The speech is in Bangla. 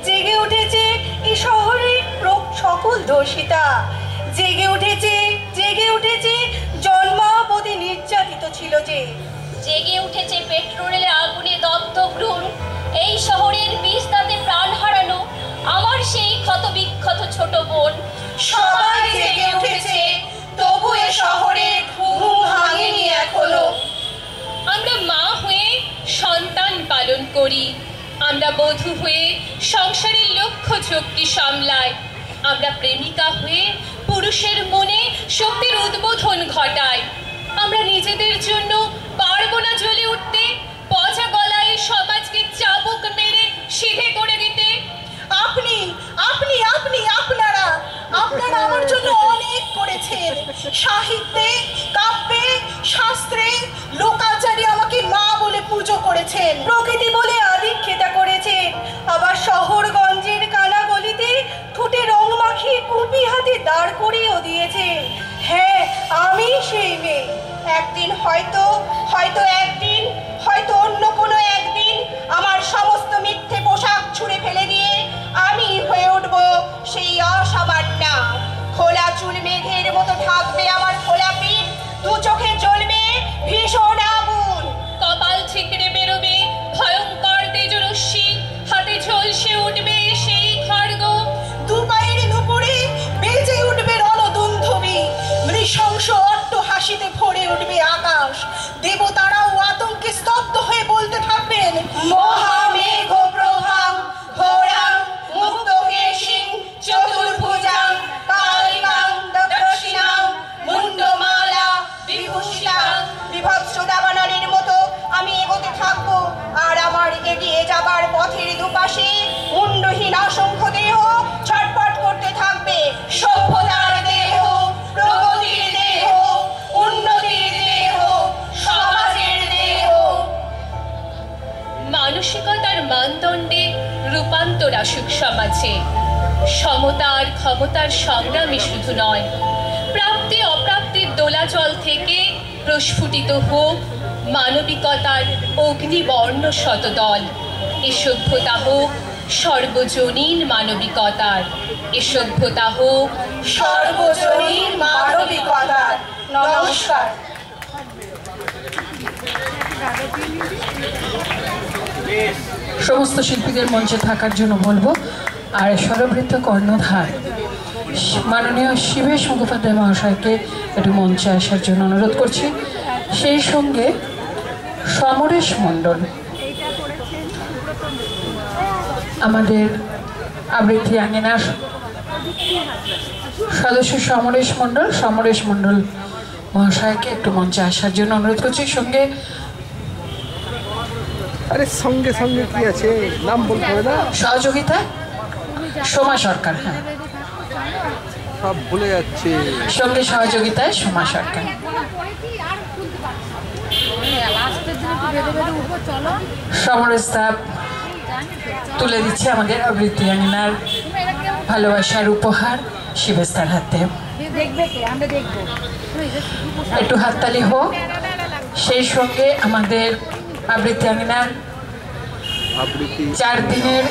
জেগে উঠেছে এই শহরের সকল ধর্ষিতা, জেগে উঠেছে জন্মাবধি নির্যাতিত ছিল যে, জেগে উঠেছে পেট্রোলের আগুনে দগ্ধ ভ্রূণ, এই শহরের বিষ দাঁতে প্রাণ হারানো আমার সেই ক্ষত বিক্ষত ছোট বোন। সবাই জেগে উঠেছে, তবু এ শহরে ঘুম ভাঙেনি এখনো। আমরা মা হয়ে সন্তান পালন করি, আমরা বধূ হয়ে সংসারের লক্ষ্য ঝক্কি সামলাই, আমরা প্রেমিকা হয়ে পুরুষের মনে শক্তির উদ্বোধন ঘটাই। আমরা নিজেদের জন্য পারবো না জ্বলে উঠতে, পচা গলায় সমাজকে চাবুক মেরে সিধে করে দিতে। আপনি আপনি আপনি আপনারা আপনারা আমার জন্য অনেক করেছেন। সাহিত্যে, কাব্যে, শাস্ত্রে, লোকাচারে আমাকে মা বলে পুজো করেছেন, প্রকৃতি বলে আদিক্ষেতা করেছেন। আবার শহরগঞ্জের কানাগলিতে ঠোঁটে রং মাখিয়ে কুপি হাতে দাঁড় করিয়েও দিয়েছেন। হ্যাঁ, আমি সেই মেয়ে। একদিন হয়তো অন্য কোনো একদিন আমার সমস্ত মিথ্যে পোশাক ছুঁড়ে ফেলে দিয়ে আমি হয়ে উঠব সেই অসামান্যা। খোলা চুল মেঘের মতো ঢাকবে আমার খোলা পিঠ, দু চোখে জ্বলবে ভীষণ আগুন, কপাল ঠিকরে বেরোবে ভয়ঙ্কর তেজরশ্মি, হাতে ঝলসে উঠবে সেই খড়গ, দু পায়ের নুপুরে বেজে উঠবে রণদুন্ধবি, নৃশংস অট্ট হাসিতে ভরে উঠবে আকাশ। দেবতারাও আতঙ্কে স্তব্ধ হয়ে বলতে থাকবেন, মহামেঘ প্রভাং ঘোরাং মুক্তকেশিং চতুর্ভুজাং কালিকাং দক্ষিণাং মুন্ডমালা বিভূষিতাং। বিভৎস দাবানলের মতো আমি এগোতে থাকবো, আর আমার এগিয়ে যাবার পথের দুপাশে মুন্ডহীন অসংখ্য দেহ ছটফট করতে থাকবে। সভ্যতার দেহ, প্রগতির দেহ, উন্নতির দেহ, সমাজের দেহ। মানসিকতার মানদণ্ডে রূপান্তর আসুক সমাজে। সমতা আর ক্ষমতার সংগ্রামই শুধু নয়, প্রাপ্তি অপ্রাপ্তির দোলাচল থেকে প্রস্ফুটিত হোক মানবিকতার অগ্নিবর্ণ শতদল। এ সভ্যতা হোক সর্বজনীন মানবিকতার, এ সভ্যতা হোক সর্বজনীন মানবিকতার। নমস্কার। সমস্ত শিল্পীদের মঞ্চে থাকার জন্য বলবো, আর স্বরবৃত্ত কর্ণধার মাননীয় শিবেশ মুখোপাধ্যায় মহাশয়কে একটু মঞ্চে আসার জন্য অনুরোধ করছি। সেই সঙ্গে সমরেশ মণ্ডল, আমাদের আবৃত্তি আঙ্গিনার সদস্য সমরেশ মণ্ডল মহাশয়কে একটু মঞ্চে আসার জন্য অনুরোধ করছি। সঙ্গে আরে সঙ্গে সঙ্গে কি আছে, নাম বলতে হবে না। সহযোগিতা সোমা সরকার, হ্যাঁ সব ভুলে যাচ্ছে। সঙ্গে সহযোগিতায় সোমা সরকার। সমরেশ দা তুলে দিচ্ছে আমাদের আবৃত্তি আঙ্গিনার ভালোবাসার উপহার শিবেস্তার হাতে। একটু হাততালি হোক। সেই সঙ্গে আমাদের আবৃত্তি আঙ্গিনার 4 দিনের